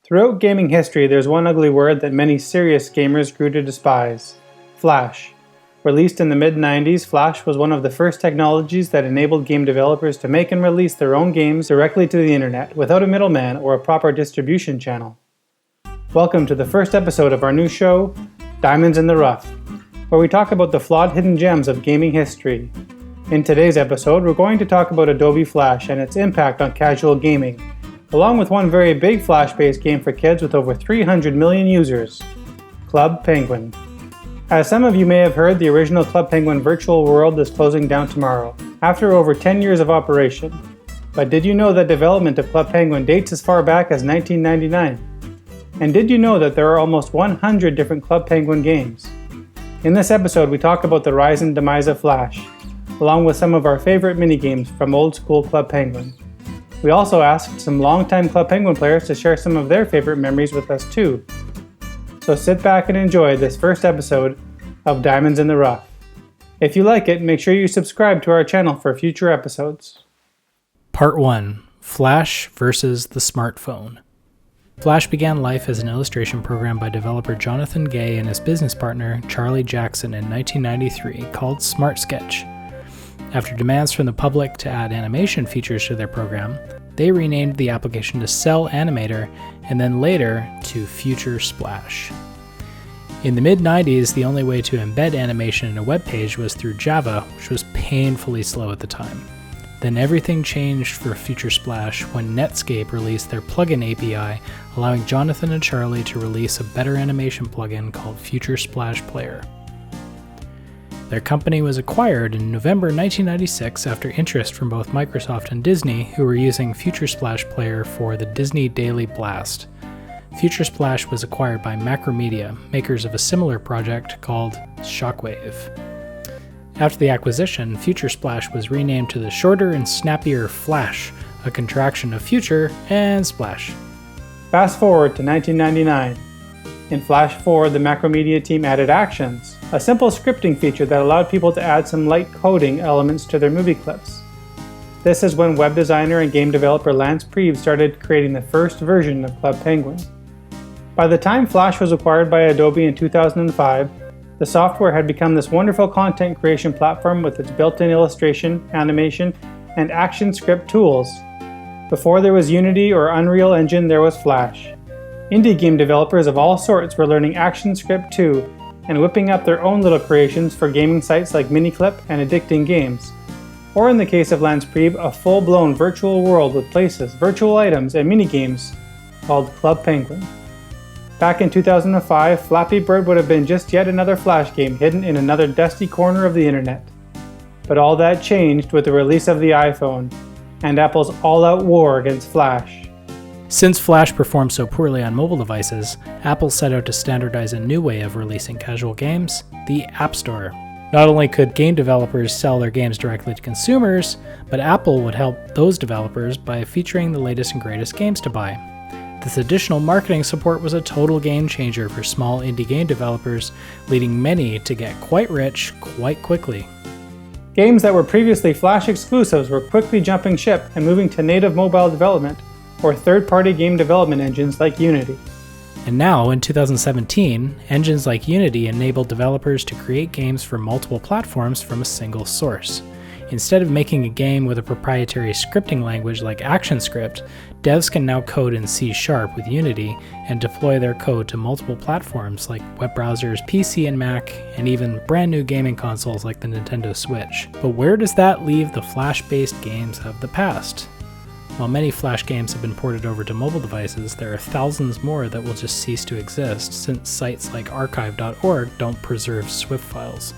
Throughout gaming history, there's one ugly word that many serious gamers grew to despise: Flash. Released in the mid-90s, Flash was one of the first technologies that enabled game developers to make and release their own games directly to the internet without a middleman or a proper distribution channel. Welcome to the first episode of our new show, Diamonds in the Rough, where we talk about the flawed hidden gems of gaming history. In today's episode, we're going to talk about Adobe Flash and its impact on casual gaming, along with one very big Flash-based game for kids with over 300 million users, Club Penguin. As some of you may have heard, the original Club Penguin virtual world is closing down tomorrow, after over 10 years of operation. But did you know that development of Club Penguin dates as far back as 1999? And did you know that there are almost 100 different Club Penguin games? In this episode, we talk about the rise and demise of Flash, along with some of our favorite minigames from old school Club Penguin. We also asked some longtime Club Penguin players to share some of their favorite memories with us too. So sit back and enjoy this first episode of Diamonds in the Rough. If you like it, make sure you subscribe to our channel for future episodes. Part 1. Flash versus the smartphone. Flash began life as an illustration program by developer Jonathan Gay and his business partner Charlie Jackson in 1993 called Smart Sketch. After demands from the public to add animation features to their program, they renamed the application to Cell Animator and then later to Future Splash. In the mid-90s, the only way to embed animation in a web page was through Java, which was painfully slow at the time. Then everything changed for Future Splash when Netscape released their plugin API, allowing Jonathan and Charlie to release a better animation plugin called Future Splash Player. Their company was acquired in November 1996 after interest from both Microsoft and Disney, who were using Future Splash Player for the Disney Daily Blast. Future Splash was acquired by Macromedia, makers of a similar project called Shockwave. After the acquisition, Future Splash was renamed to the shorter and snappier Flash, a contraction of Future and Splash. Fast forward to 1999. In Flash 4, the Macromedia team added Actions, a simple scripting feature that allowed people to add some light coding elements to their movie clips. This is when web designer and game developer Lance Preeve started creating the first version of Club Penguin. By the time Flash was acquired by Adobe in 2005, the software had become this wonderful content creation platform with its built-in illustration, animation, and action script tools. Before there was Unity or Unreal Engine, there was Flash. Indie game developers of all sorts were learning ActionScript too, and whipping up their own little creations for gaming sites like Miniclip and Addicting Games. Or in the case of Lance Preeve, a full-blown virtual world with places, virtual items, and minigames called Club Penguin. Back in 2005, Flappy Bird would have been just yet another Flash game hidden in another dusty corner of the internet. But all that changed with the release of the iPhone, and Apple's all-out war against Flash. Since Flash performed so poorly on mobile devices, Apple set out to standardize a new way of releasing casual games, the App Store. Not only could game developers sell their games directly to consumers, but Apple would help those developers by featuring the latest and greatest games to buy. This additional marketing support was a total game changer for small indie game developers, leading many to get quite rich quite quickly. Games that were previously Flash exclusives were quickly jumping ship and moving to native mobile development, or third-party game development engines like Unity. And now, in 2017, engines like Unity enable developers to create games for multiple platforms from a single source. Instead of making a game with a proprietary scripting language like ActionScript, devs can now code in C# with Unity and deploy their code to multiple platforms like web browsers, PC and Mac, and even brand new gaming consoles like the Nintendo Switch. But where does that leave the Flash-based games of the past? While many Flash games have been ported over to mobile devices, there are thousands more that will just cease to exist since sites like archive.org don't preserve SWIFT files.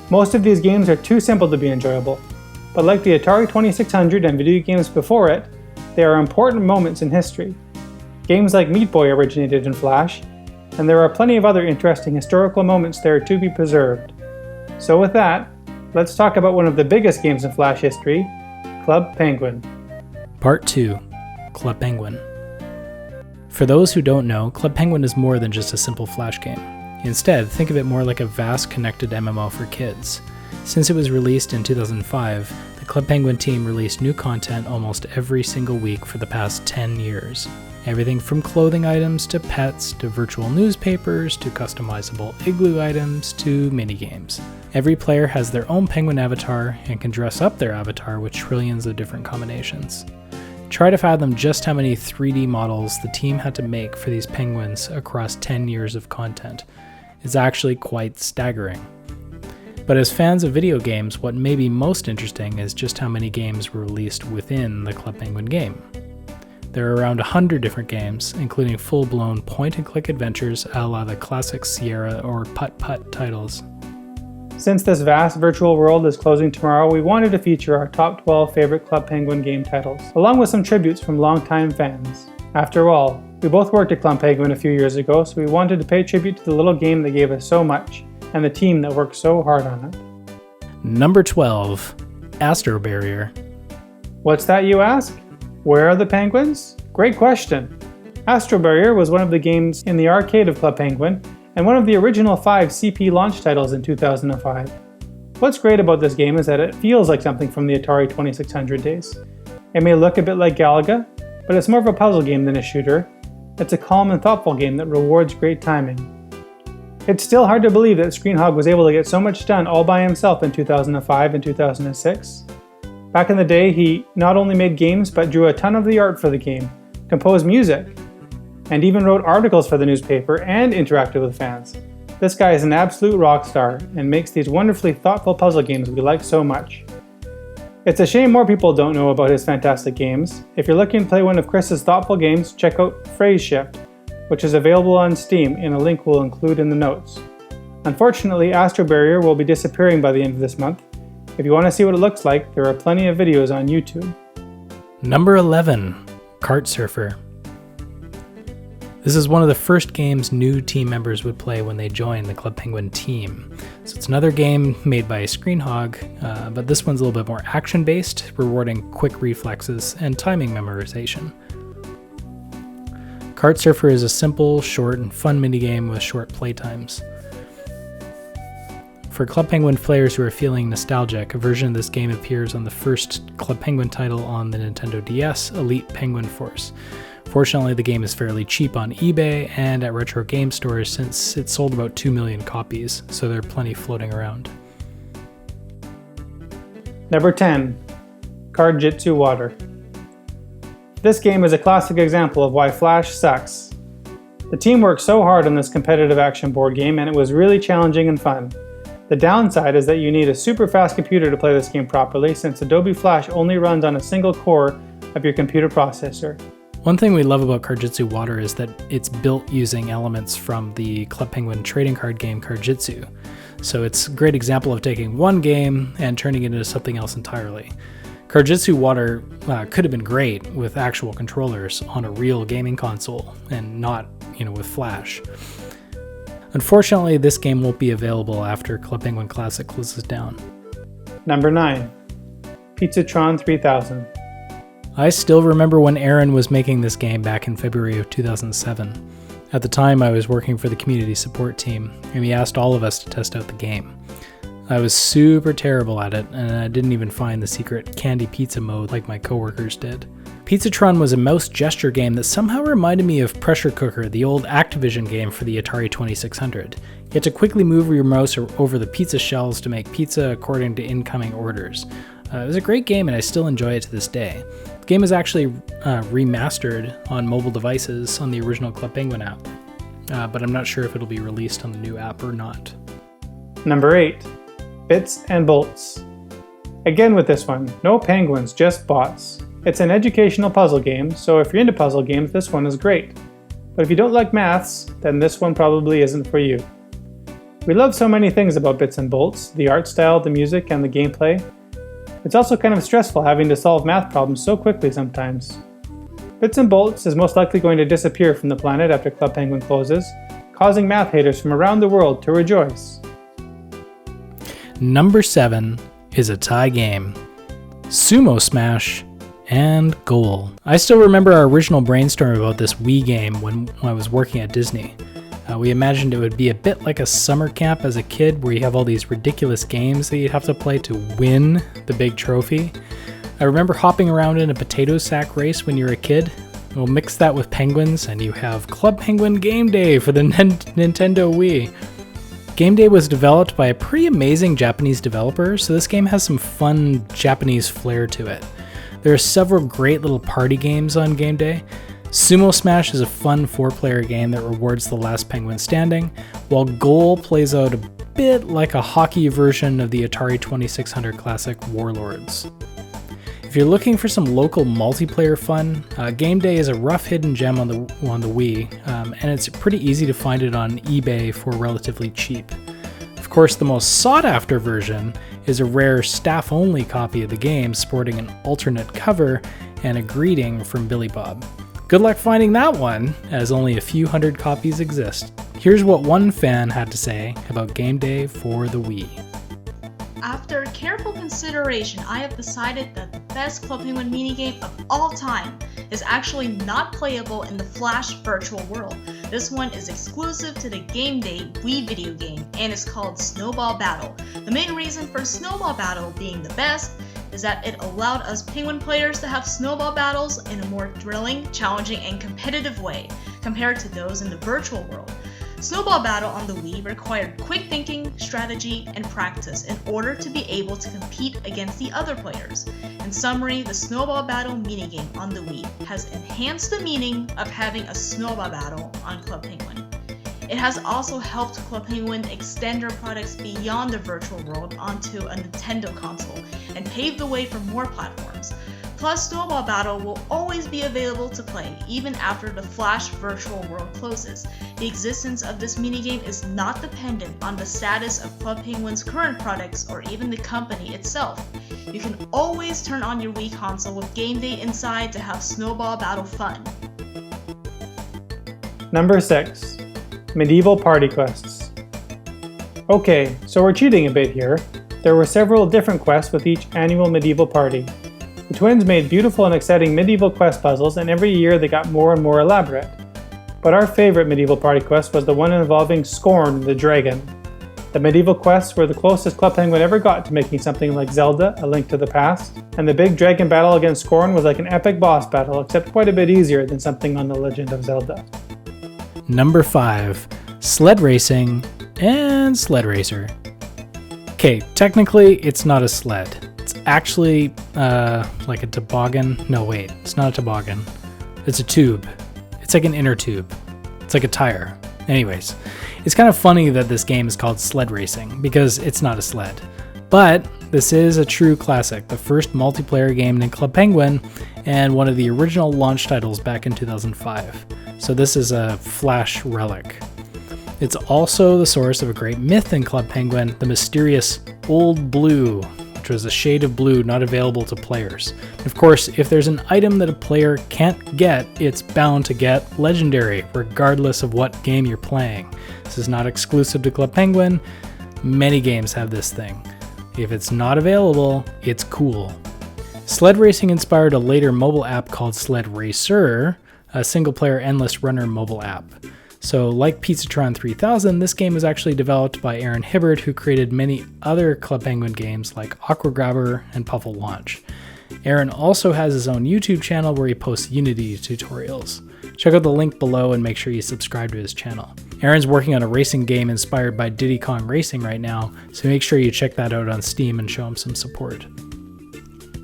Most of these games are too simple to be enjoyable, but like the Atari 2600 and video games before it, they are important moments in history. Games like Meat Boy originated in Flash, and there are plenty of other interesting historical moments there to be preserved. So with that, let's talk about one of the biggest games in Flash history, Club Penguin. Part 2. Club Penguin. For those who don't know, Club Penguin is more than just a simple Flash game. Instead, think of it more like a vast connected MMO for kids. Since it was released in 2005, the Club Penguin team released new content almost every single week for the past 10 years. Everything from clothing items to pets to virtual newspapers to customizable igloo items to minigames. Every player has their own penguin avatar and can dress up their avatar with trillions of different combinations. Try to fathom just how many 3D models the team had to make for these penguins across 10 years of content. It's actually quite staggering. But as fans of video games, what may be most interesting is just how many games were released within the Club Penguin game. There are around 100 different games, including full-blown point-and-click adventures a la the classic Sierra or Putt-Putt titles. Since this vast virtual world is closing tomorrow, we wanted to feature our top 12 favorite Club Penguin game titles, along with some tributes from longtime fans. After all, we both worked at Club Penguin a few years ago, so we wanted to pay tribute to the little game that gave us so much, and the team that worked so hard on it. Number 12, Astro Barrier. What's that, you ask? Where are the penguins? Great question. Astro Barrier was one of the games in the arcade of Club Penguin, and one of the original 5 CP launch titles in 2005. What's great about this game is that it feels like something from the Atari 2600 days. It may look a bit like Galaga, but it's more of a puzzle game than a shooter. It's a calm and thoughtful game that rewards great timing. It's still hard to believe that Screenhog was able to get so much done all by himself in 2005 and 2006. Back in the day, he not only made games but drew a ton of the art for the game, composed music, and even wrote articles for the newspaper and interacted with fans. This guy is an absolute rock star and makes these wonderfully thoughtful puzzle games we like so much. It's a shame more people don't know about his fantastic games. If you're looking to play one of Chris's thoughtful games, check out Phrase Shift, which is available on Steam in a link we'll include in the notes. Unfortunately, Astro Barrier will be disappearing by the end of this month. If you want to see what it looks like, there are plenty of videos on YouTube. Number 11, Kart Surfer. This is one of the first games new team members would play when they joined the Club Penguin team. So it's another game made by Screenhog, but this one's a little bit more action-based, rewarding quick reflexes and timing memorization. Kart Surfer is a simple, short, and fun minigame with short playtimes. For Club Penguin players who are feeling nostalgic, a version of this game appears on the first Club Penguin title on the Nintendo DS, Elite Penguin Force. Fortunately, the game is fairly cheap on eBay and at retro game stores since it sold about 2 million copies, so there are plenty floating around. Number 10, Card Jitsu Water. This game is a classic example of why Flash sucks. The team worked so hard on this competitive action board game and it was really challenging and fun. The downside is that you need a super fast computer to play this game properly since Adobe Flash only runs on a single core of your computer processor. One thing we love about Cardjitsu Water is that it's built using elements from the Club Penguin trading card game Cardjitsu. So it's a great example of taking one game and turning it into something else entirely. Cardjitsu Water could have been great with actual controllers on a real gaming console and not, with Flash. Unfortunately, this game won't be available after Club Penguin Classic closes down. Number 9, Pizzatron 3000. I still remember when Aaron was making this game back in February of 2007. At the time, I was working for the community support team, and he asked all of us to test out the game. I was super terrible at it, and I didn't even find the secret candy pizza mode like my coworkers did. Pizzatron was a mouse gesture game that somehow reminded me of Pressure Cooker, the old Activision game for the Atari 2600. You had to quickly move your mouse over the pizza shells to make pizza according to incoming orders. It was a great game and I still enjoy it to this day. The game is actually remastered on mobile devices on the original Club Penguin app, but I'm not sure if it'll be released on the new app or not. Number 8, Bits and Bolts. Again with this one, no penguins, just bots. It's an educational puzzle game, so if you're into puzzle games, this one is great. But if you don't like maths, then this one probably isn't for you. We love so many things about Bits and Bolts, the art style, the music, and the gameplay. It's also kind of stressful having to solve math problems so quickly sometimes. Bits and Bolts is most likely going to disappear from the planet after Club Penguin closes, causing math haters from around the world to rejoice. Number 7 is a tie game, Sumo Smash and Goal. I still remember our original brainstorm about this Wii game when I was working at Disney. We imagined it would be a bit like a summer camp as a kid where you have all these ridiculous games that you'd have to play to win the big trophy. I remember hopping around in a potato sack race when you were a kid. We'll mix that with penguins and you have Club Penguin Game Day for the Nintendo Wii. Game Day was developed by a pretty amazing Japanese developer, so this game has some fun Japanese flair to it. There are several great little party games on Game Day. Sumo Smash is a fun 4-player game that rewards the last penguin standing, while Goal plays out a bit like a hockey version of the Atari 2600 classic Warlords. If you're looking for some local multiplayer fun, Game Day is a rough hidden gem on the Wii, and it's pretty easy to find it on eBay for relatively cheap. Of course, the most sought-after version is a rare staff-only copy of the game sporting an alternate cover and a greeting from Billy Bob. Good luck finding that one, as only a few hundred copies exist. Here's what one fan had to say about Game Day for the Wii. After careful consideration, I have decided that the best Club Penguin minigame of all time is actually not playable in the Flash virtual world. This one is exclusive to the Game Day Wii video game and is called Snowball Battle. The main reason for Snowball Battle being the best is that it allowed us Penguin players to have snowball battles in a more thrilling, challenging, and competitive way compared to those in the virtual world. Snowball Battle on the Wii required quick thinking, strategy, and practice in order to be able to compete against the other players. In summary, the Snowball Battle minigame on the Wii has enhanced the meaning of having a snowball battle on Club Penguin. It has also helped Club Penguin extend their products beyond the virtual world onto a Nintendo console and pave the way for more platforms. Plus, Snowball Battle will always be available to play, even after the Flash virtual world closes. The existence of this minigame is not dependent on the status of Club Penguin's current products or even the company itself. You can always turn on your Wii console with Game Day inside to have Snowball Battle fun. Number 6. Medieval Party Quests. Okay, so we're cheating a bit here. There were several different quests with each annual medieval party. The twins made beautiful and exciting medieval quest puzzles, and every year they got more and more elaborate. But our favorite medieval party quest was the one involving Scorn the dragon. The medieval quests were the closest Club Penguin ever got to making something like Zelda: A Link to the Past, and the big dragon battle against Scorn was like an epic boss battle, except quite a bit easier than something on The Legend of Zelda. Number 5. Sled Racing and Sled Racer. Okay, technically it's not a sled. It's actually like a toboggan. No, wait, it's not a toboggan. It's a tube. It's like an inner tube. It's like a tire. Anyways, it's kind of funny that this game is called Sled Racing because it's not a sled. But this is a true classic, the first multiplayer game in Club Penguin and one of the original launch titles back in 2005. So this is a Flash relic. It's also the source of a great myth in Club Penguin, the mysterious Old Blue, which was a shade of blue not available to players. Of course, if there's an item that a player can't get, it's bound to get legendary, regardless of what game you're playing. This is not exclusive to Club Penguin. Many games have this thing. If it's not available, it's cool. Sled Racing inspired a later mobile app called Sled Racer, a single-player endless runner mobile app. So like Pizzatron 3000, this game was actually developed by Aaron Hibbert, who created many other Club Penguin games like Aqua Grabber and Puffle Launch. Aaron also has his own YouTube channel where he posts Unity tutorials. Check out the link below and make sure you subscribe to his channel. Aaron's working on a racing game inspired by Diddy Kong Racing right now, so make sure you check that out on Steam and show him some support.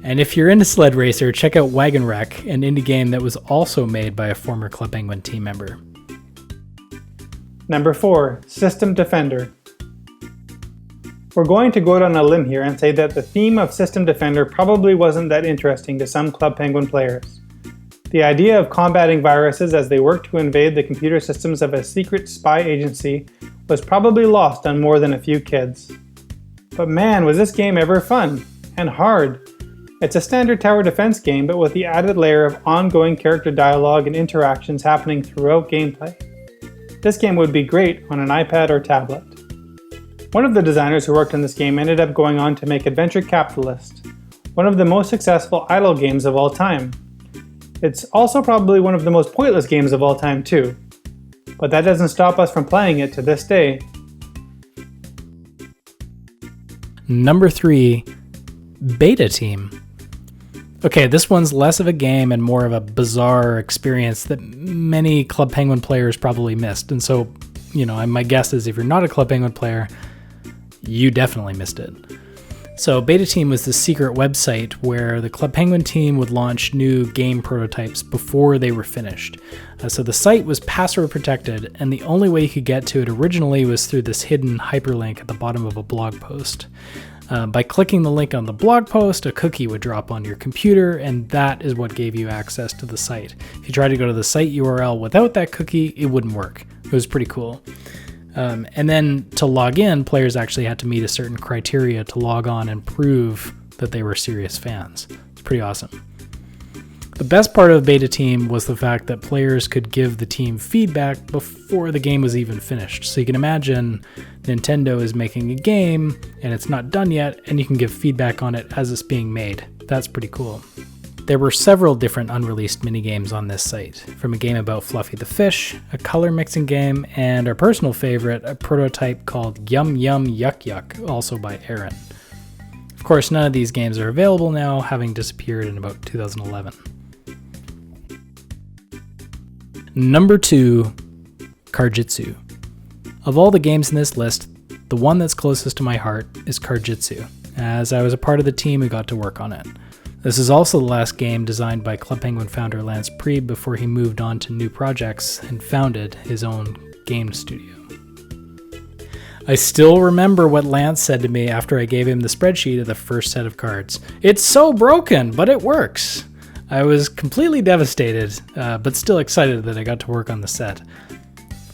And if you're into Sled Racer, check out Wagon Wreck, an indie game that was also made by a former Club Penguin team member. Number 4. System Defender. We're going to go out on a limb here and say that the theme of System Defender probably wasn't that interesting to some Club Penguin players. The idea of combating viruses as they work to invade the computer systems of a secret spy agency was probably lost on more than a few kids. But man, was this game ever fun and hard. It's a standard tower defense game, but with the added layer of ongoing character dialogue and interactions happening throughout gameplay. This game would be great on an iPad or tablet. One of the designers who worked on this game ended up going on to make Adventure Capitalist, one of the most successful idle games of all time. It's also probably one of the most pointless games of all time too. but that doesn't stop us from playing it to this day. Number 3, Beta Team. Okay, this one's less of a game and more of a bizarre experience that many Club Penguin players probably missed. And so, my guess is if you're not a Club Penguin player, you definitely missed it. So Beta Team was the secret website where the Club Penguin team would launch new game prototypes before they were finished. So the site was password protected, and the only way you could get to it originally was through this hidden hyperlink at the bottom of a blog post. By clicking the link on the blog post, a cookie would drop on your computer, and that is what gave you access to the site. If you tried to go to the site URL without that cookie, it wouldn't work. It was pretty cool. And then to log in, players actually had to meet a certain criteria to log on and prove that they were serious fans. It's pretty awesome. The best part of Beta Team was the fact that players could give the team feedback before the game was even finished. So you can imagine Nintendo is making a game and it's not done yet, and you can give feedback on it as it's being made. That's pretty cool. There were several different unreleased minigames on this site, from a game about Fluffy the Fish, a color mixing game, and our personal favorite, a prototype called Yum Yum Yuck Yuck, also by Aaron. Of course, none of these games are available now, having disappeared in about 2011. Number 2, Cardjitsu. Of all the games in this list, the one that's closest to my heart is Cardjitsu, as I was a part of the team who got to work on it. This is also the last game designed by Club Penguin founder Lance Priebe before he moved on to new projects and founded his own game studio. I still remember what Lance said to me after I gave him the spreadsheet of the first set of cards. "It's so broken, but it works." I was completely devastated, but still excited that I got to work on the set.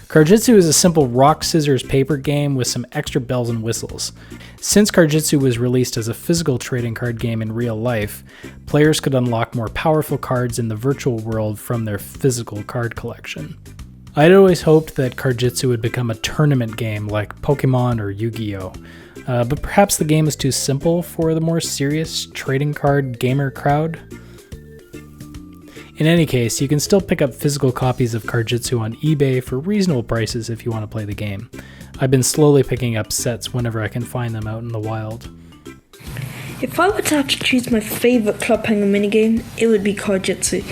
Cardjitsu is a simple rock, scissors, paper game with some extra bells and whistles. Since Cardjitsu was released as a physical trading card game in real life, players could unlock more powerful cards in the virtual world from their physical card collection. I'd always hoped that Cardjitsu would become a tournament game like Pokemon or Yu-Gi-Oh! But perhaps the game is too simple for the more serious trading card gamer crowd. In any case, you can still pick up physical copies of Cardjitsu on eBay for reasonable prices if you want to play the game. I've been slowly picking up sets whenever I can find them out in the wild. If I were to have to choose my favourite Club Penguin minigame, it would be Cardjitsu.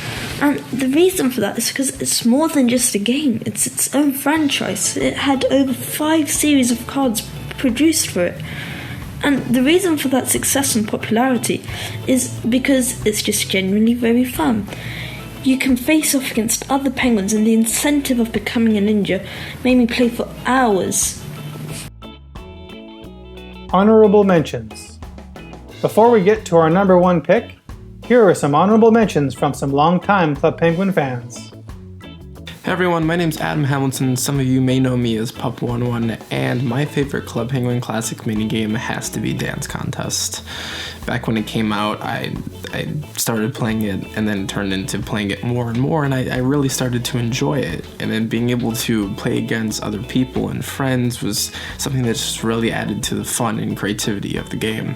And the reason for that is because it's more than just a game, it's its own franchise. It had over 5 series of cards produced for it. And the reason for that success and popularity is because it's just genuinely very fun. You can face off against other penguins, and the incentive of becoming a ninja made me play for hours. Honorable mentions. Before we get to our number 1 pick, here are some honorable mentions from some longtime Club Penguin fans. Hey everyone, my name's Adam Hamilton. Some of you may know me as Pup11, and my favorite Club Penguin Classic minigame has to be Dance Contest. Back when it came out, I started playing it, and then it turned into playing it more and more, and I really started to enjoy it. And then being able to play against other people and friends was something that just really added to the fun and creativity of the game.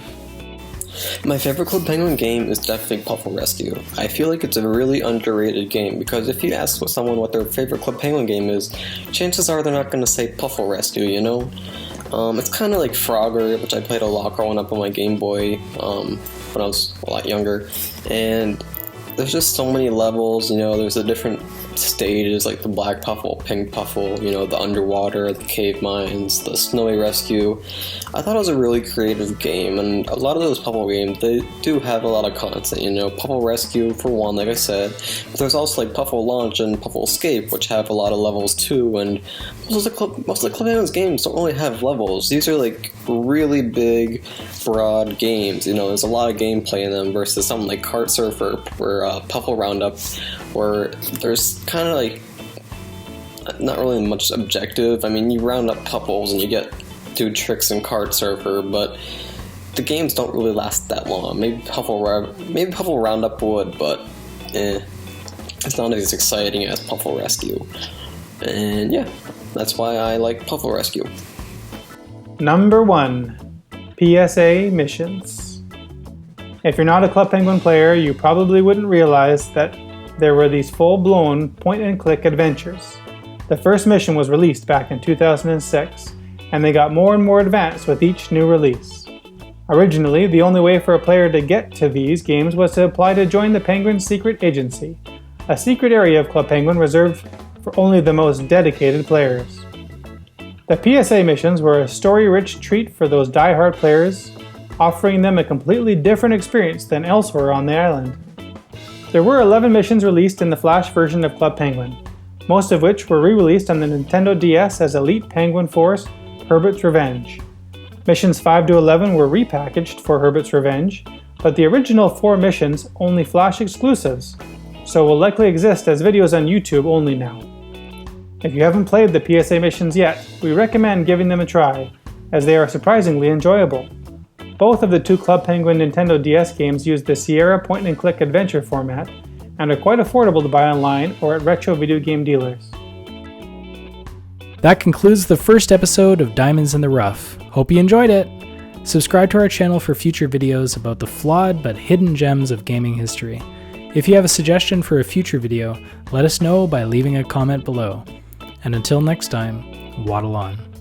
My favorite Club Penguin game is definitely Puffle Rescue. I feel like it's a really underrated game because if you ask someone what their favorite Club Penguin game is, chances are they're not going to say Puffle Rescue, you know? It's kind of like Frogger, which I played a lot growing up on my Game Boy when I was a lot younger. And there's just so many levels, you know, there's the different stages like the Black Puffle, Pink Puffle, you know, the underwater, the cave mines, the snowy rescue. I thought it was a really creative game, and a lot of those Puffle games, they do have a lot of content, you know, Puffle Rescue for one, like I said, but there's also like Puffle Launch and Puffle Escape, which have a lot of levels too, and most of the Club Penguin's games don't really have levels. These are like really big, broad games, you know, there's a lot of gameplay in them versus something like Kart Surfer or Puffle Roundup, where there's kind of like not really much objective. I mean, you round up Puffles and you do tricks in Kart Surfer, but the games don't really last that long. Maybe Puffle Roundup would, but it's not as exciting as Puffle Rescue. And yeah, that's why I like Puffle Rescue. Number 1, PSA Missions. If you're not a Club Penguin player, you probably wouldn't realize that there were these full-blown point-and-click adventures. The first mission was released back in 2006, and they got more and more advanced with each new release. Originally, the only way for a player to get to these games was to apply to join the Penguin's secret agency, a secret area of Club Penguin reserved for only the most dedicated players. The PSA missions were a story-rich treat for those die-hard players, offering them a completely different experience than elsewhere on the island. There were 11 missions released in the Flash version of Club Penguin, most of which were re-released on the Nintendo DS as Elite Penguin Force Herbert's Revenge. Missions 5 to 11 were repackaged for Herbert's Revenge, but the original 4 missions only Flash exclusives, so will likely exist as videos on YouTube only now. If you haven't played the PSA missions yet, we recommend giving them a try, as they are surprisingly enjoyable. Both of the 2 Club Penguin Nintendo DS games use the Sierra point-and-click adventure format, and are quite affordable to buy online or at retro video game dealers. That concludes the first episode of Diamonds in the Rough. Hope you enjoyed it! Subscribe to our channel for future videos about the flawed but hidden gems of gaming history. If you have a suggestion for a future video, let us know by leaving a comment below. And until next time, waddle on.